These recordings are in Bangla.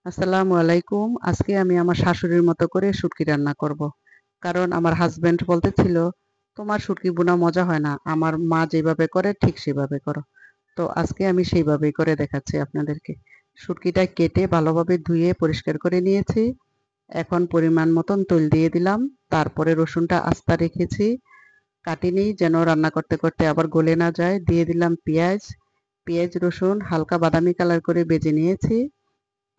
আসসালামু আলাইকুম। আজকে আমি আমার শাশুড়ির মতো করে শুটকি রান্না করব। কারণ আমার হাসব্যান্ড বলতেছিল, তোমার শুটকি ভুনা মজা হয় না। আমার মা যেভাবে করে ঠিক সেভাবে করো। তো আজকে আমি সেইভাবেই করে দেখাচ্ছি আপনাদেরকে। শুটকিটা কেটে ভালোভাবে ধুয়ে পরিষ্কার করে নিয়েছি। এখন পরিমাণ মতন তেল দিয়ে দিলাম। তারপরে রসুনটা আস্তা রেখেছি। কাটিনি যেন রান্না করতে করতে আবার গলে না যায়। দিয়ে দিলাম পেঁয়াজ। পেঁয়াজ রসুন হালকা বাদামি কালার করে ভেজে নিয়েছি।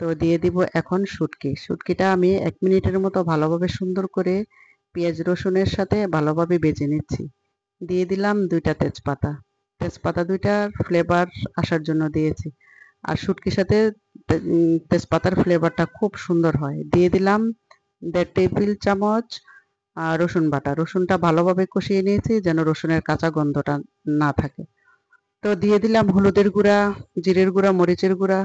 তো দিয়ে দিব এখন শুটকি। শুটকিটা আমি ১ মিনিটের মতো ভালোভাবে সুন্দর করে পেঁয়াজ রসুনের সাথে ভালোভাবে ভেজে নিচ্ছি। দিয়ে দিলাম ২ টা তেজপাতা। তেজপাতা ২ টার ফ্লেভার আসার জন্য দিয়েছি। আর শুটকির সাথে তেজপাতার ফ্লেভারটা খুব সুন্দর হয়। দিয়ে দিলাম ১.৫ টেবিল চামচ রসুন বাটা। রসুনটা ভালোভাবে কষিয়ে নিয়েছি যেন রসুনের কাঁচা গন্ধটা না থাকে। তো দিয়ে দিলাম হলুদের গুঁড়া, জিরের গুঁড়া, মরিচের গুঁড়া।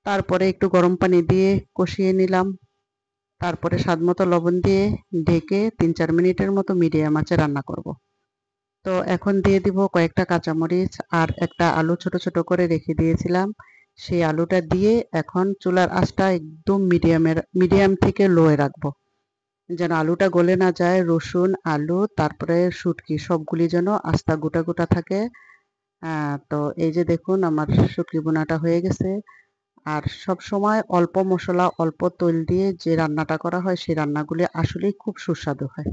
তারপরে একটু গরম পানি দিয়ে কষিয়ে নিলাম। তারপরে স্বাদমতো লবণ দিয়ে ঢেকে ৩-৪ মিনিটের মতো মিডিয়াম আঁচে রান্না করব। তো এখন দিয়ে দিব কয়েকটা কাঁচামরিচ আর একটা আলু ছোট ছোট করে রেখে দিয়েছিলাম। সেই আলুটা দিয়ে এখন চুলার আঁচটা একদম মিডিয়াম থেকে লোয়ে রাখবো। যেন আলুটা গলে না যায়। রসুন, আলু তারপরে শুটকি সবগুলি যেন আস্তা গোটা গোটা থাকে। তো এই যে দেখুন আমার শুটকি ভুনাটা হয়ে গেছে। আর সবসময় অল্প মসলা, অল্প তৈল দিয়ে যে রান্নাটা করা হয় সেই রান্নাগুলি আসলেই খুব সুস্বাদু হয়।